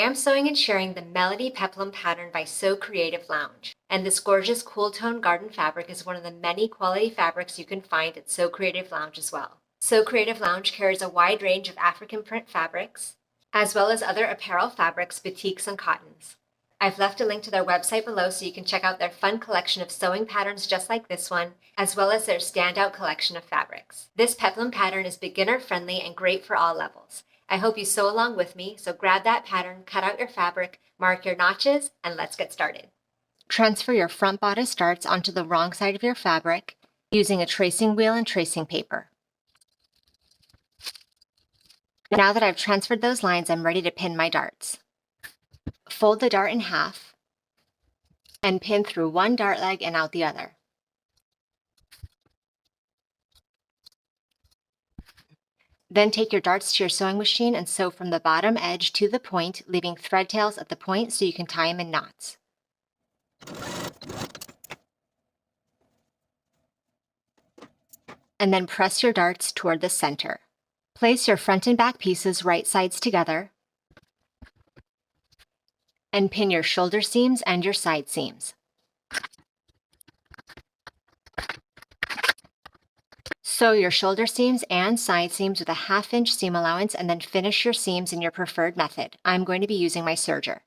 I'm sewing and sharing the Melody Peplum pattern by Sew Creative Lounge. And this gorgeous cool tone garden fabric is one of the many quality fabrics you can find at Sew Creative Lounge as well. Sew Creative Lounge carries a wide range of African print fabrics, as well as other apparel fabrics, batiks, and cottons. I've left a link to their website below so you can check out their fun collection of sewing patterns just like this one, as well as their standout collection of fabrics. This Peplum pattern is beginner friendly and great for all levels. I hope you sew along with me, so grab that pattern, cut out your fabric, mark your notches, and let's get started. Transfer your front bodice darts onto the wrong side of your fabric using a tracing wheel and tracing paper. Now that I've transferred those lines, I'm ready to pin my darts. Fold the dart in half and pin through one dart leg and out the other. Then take your darts to your sewing machine and sew from the bottom edge to the point, leaving thread tails at the point so you can tie them in knots. And then press your darts toward the center. Place your front and back pieces right sides together and pin your shoulder seams and your side seams. Sew your shoulder seams and side seams with a 1/2 inch seam allowance and then finish your seams in your preferred method. I'm going to be using my serger.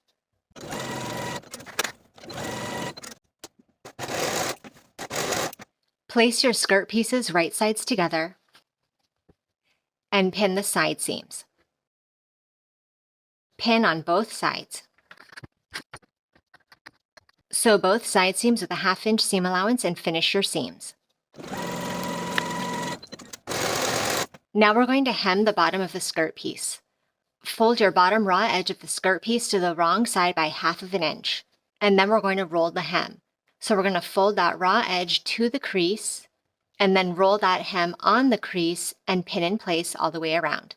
Place your skirt pieces right sides together and pin the side seams. Pin on both sides. Sew both side seams with a 1/2 inch seam allowance and finish your seams. Now we're going to hem the bottom of the skirt piece. Fold your bottom raw edge of the skirt piece to the wrong side by 1/2 inch, and then we're going to roll the hem. So we're going to fold that raw edge to the crease, and then roll that hem on the crease and pin in place all the way around.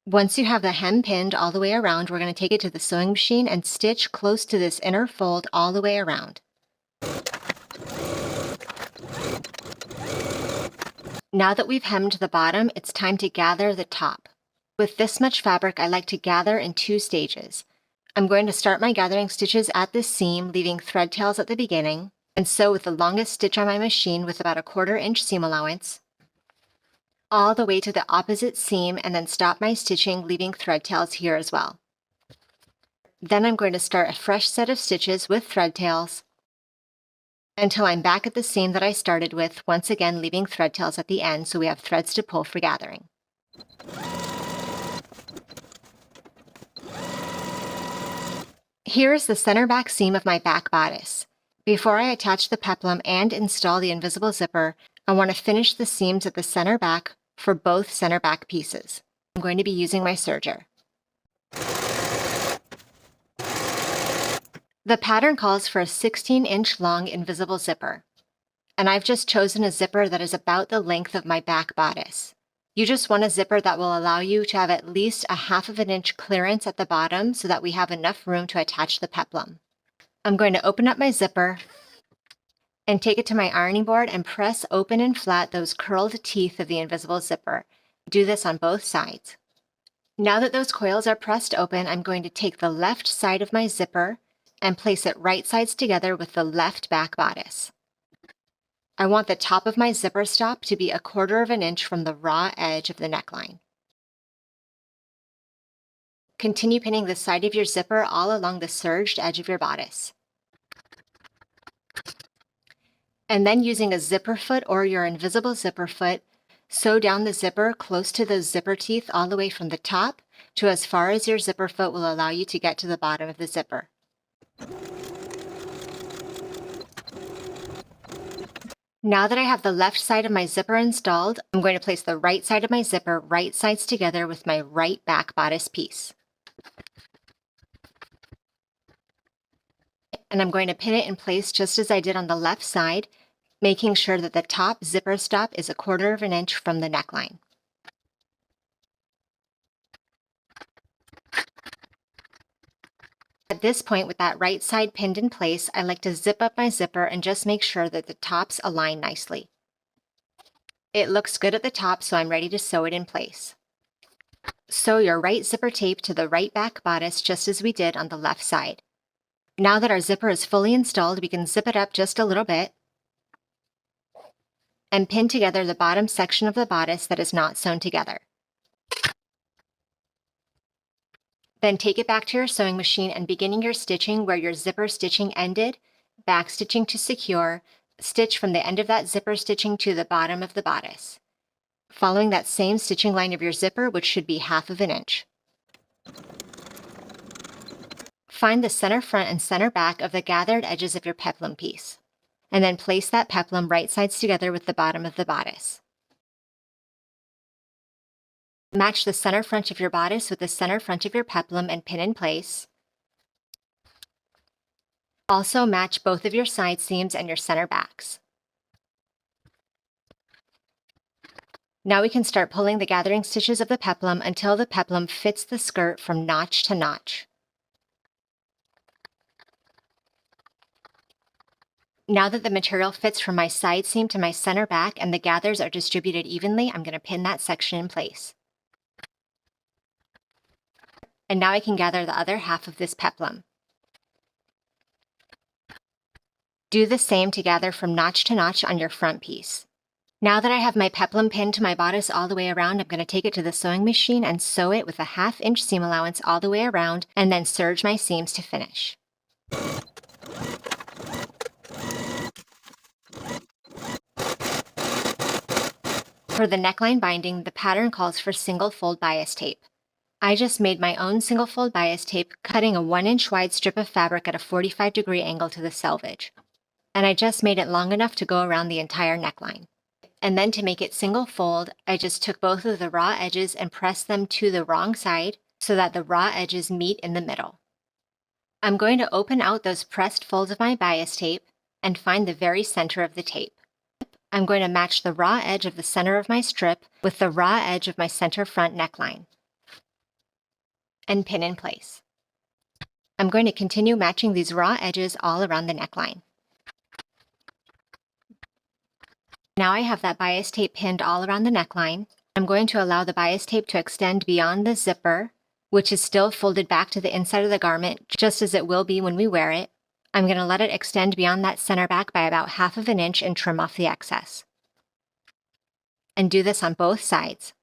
Once you have the hem pinned all the way around, we're going to take it to the sewing machine and stitch close to this inner fold all the way around. Now that we've hemmed the bottom, it's time to gather the top. With this much fabric, I like to gather in 2 stages. I'm going to start my gathering stitches at this seam, leaving thread tails at the beginning, and sew with the longest stitch on my machine with about a 1/4 inch seam allowance, all the way to the opposite seam, and then stop my stitching, leaving thread tails here as well. Then I'm going to start a fresh set of stitches with thread tails until I'm back at the seam that I started with, once again leaving thread tails at the end so we have threads to pull for gathering. Here is the center back seam of my back bodice. Before I attach the peplum and install the invisible zipper, I want to finish the seams at the center back for both center back pieces. I'm going to be using my serger. The pattern calls for a 16-inch long invisible zipper, and I've just chosen a zipper that is about the length of my back bodice. You just want a zipper that will allow you to have at least a 1/2 inch clearance at the bottom so that we have enough room to attach the peplum. I'm going to open up my zipper and take it to my ironing board and press open and flat those curled teeth of the invisible zipper. Do this on both sides. Now that those coils are pressed open, I'm going to take the left side of my zipper and place it right sides together with the left back bodice. I want the top of my zipper stop to be a 1/4 inch from the raw edge of the neckline. Continue pinning the side of your zipper all along the serged edge of your bodice. And then using a zipper foot or your invisible zipper foot, sew down the zipper close to those zipper teeth all the way from the top to as far as your zipper foot will allow you to get to the bottom of the zipper. Now that I have the left side of my zipper installed, I'm going to place the right side of my zipper right sides together with my right back bodice piece. And I'm going to pin it in place just as I did on the left side, making sure that the top zipper stop is a 1/4 inch from the neckline. At this point, with that right side pinned in place, I like to zip up my zipper and just make sure that the tops align nicely. It looks good at the top, so I'm ready to sew it in place. Sew your right zipper tape to the right back bodice just as we did on the left side. Now that our zipper is fully installed, we can zip it up just a little bit and pin together the bottom section of the bodice that is not sewn together. Then take it back to your sewing machine and beginning your stitching where your zipper stitching ended, back stitching to secure, stitch from the end of that zipper stitching to the bottom of the bodice, following that same stitching line of your zipper, which should be 1/2 inch. Find the center front and center back of the gathered edges of your peplum piece, and then place that peplum right sides together with the bottom of the bodice. Match the center front of your bodice with the center front of your peplum and pin in place. Also match both of your side seams and your center backs. Now we can start pulling the gathering stitches of the peplum until the peplum fits the skirt from notch to notch. Now that the material fits from my side seam to my center back and the gathers are distributed evenly, I'm going to pin that section in place. And now I can gather the other half of this peplum. Do the same to gather from notch to notch on your front piece. Now that I have my peplum pinned to my bodice all the way around, I'm going to take it to the sewing machine and sew it with a 1/2 inch seam allowance all the way around and then serge my seams to finish. For the neckline binding, the pattern calls for single fold bias tape. I just made my own single fold bias tape, cutting a 1 inch wide strip of fabric at a 45-degree angle to the selvage. And I just made it long enough to go around the entire neckline. And then to make it single fold, I just took both of the raw edges and pressed them to the wrong side so that the raw edges meet in the middle. I'm going to open out those pressed folds of my bias tape and find the very center of the tape. I'm going to match the raw edge of the center of my strip with the raw edge of my center front neckline and pin in place. I'm going to continue matching these raw edges all around the neckline. Now I have that bias tape pinned all around the neckline. I'm going to allow the bias tape to extend beyond the zipper, which is still folded back to the inside of the garment, just as it will be when we wear it. I'm going to let it extend beyond that center back by about 1/2 inch and trim off the excess. And do this on both sides.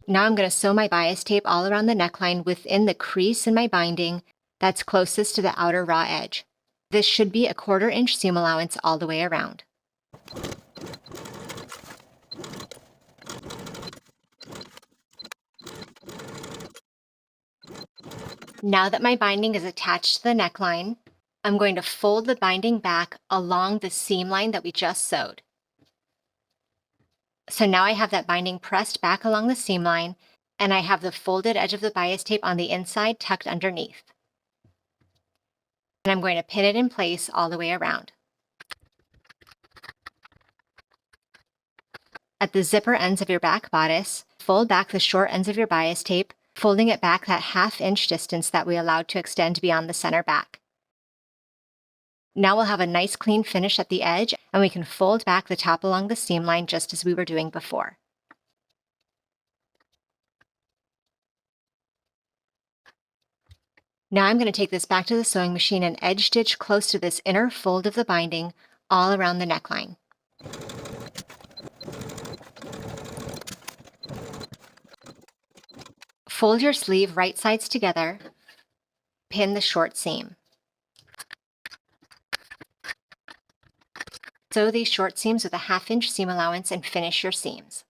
Now I'm going to sew my bias tape all around the neckline within the crease in my binding that's closest to the outer raw edge. This should be a 1/4 inch seam allowance all the way around. Now that my binding is attached to the neckline, I'm going to fold the binding back along the seam line that we just sewed. So now I have that binding pressed back along the seam line, and I have the folded edge of the bias tape on the inside tucked underneath. And I'm going to pin it in place all the way around. At the zipper ends of your back bodice, fold back the short ends of your bias tape, folding it back that 1/2 inch distance that we allowed to extend beyond the center back. Now we'll have a nice clean finish at the edge, and we can fold back the top along the seam line just as we were doing before. Now I'm going to take this back to the sewing machine and edge stitch close to this inner fold of the binding all around the neckline. Fold your sleeve right sides together, pin the short seam. Sew these short seams with a 1/2 inch seam allowance and finish your seams.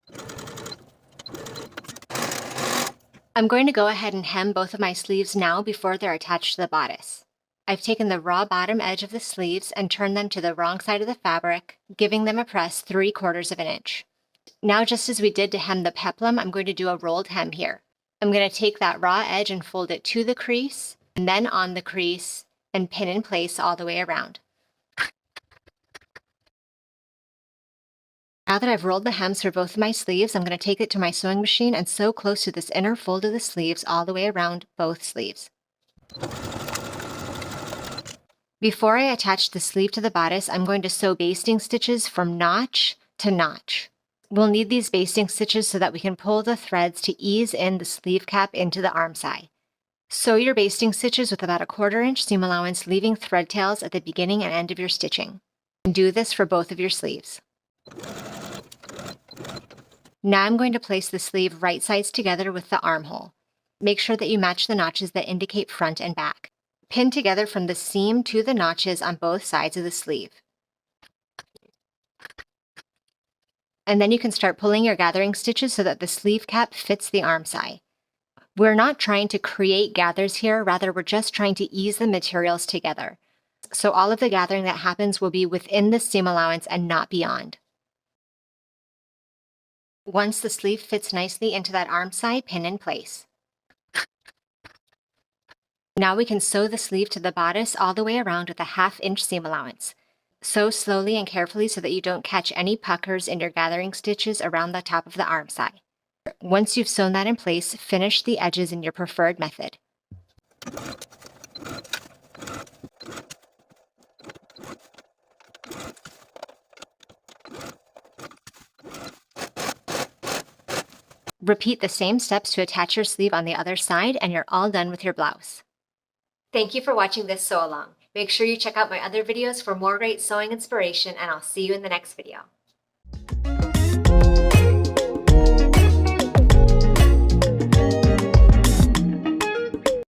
I'm going to go ahead and hem both of my sleeves now before they're attached to the bodice. I've taken the raw bottom edge of the sleeves and turned them to the wrong side of the fabric, giving them a press 3/4 inch. Now, just as we did to hem the peplum, I'm going to do a rolled hem here. I'm going to take that raw edge and fold it to the crease, and then on the crease, and pin in place all the way around. Now that I've rolled the hems for both of my sleeves, I'm going to take it to my sewing machine and sew close to this inner fold of the sleeves all the way around both sleeves. Before I attach the sleeve to the bodice, I'm going to sew basting stitches from notch to notch. We'll need these basting stitches so that we can pull the threads to ease in the sleeve cap into the arm side. Sew your basting stitches with about a 1/4 inch seam allowance, leaving thread tails at the beginning and end of your stitching. And do this for both of your sleeves. Now I'm going to place the sleeve right sides together with the armhole. Make sure that you match the notches that indicate front and back. Pin together from the seam to the notches on both sides of the sleeve. And then you can start pulling your gathering stitches so that the sleeve cap fits the arm side. We're not trying to create gathers here, rather we're just trying to ease the materials together. So all of the gathering that happens will be within the seam allowance and not beyond. Once the sleeve fits nicely into that arm side, pin in place. Now we can sew the sleeve to the bodice all the way around with a 1/2 inch seam allowance. Sew slowly and carefully so that you don't catch any puckers in your gathering stitches around the top of the arm side. Once you've sewn that in place, finish the edges in your preferred method. Repeat the same steps to attach your sleeve on the other side, and you're all done with your blouse. Thank you for watching this sew along. Make sure you check out my other videos for more great sewing inspiration, and I'll see you in the next video.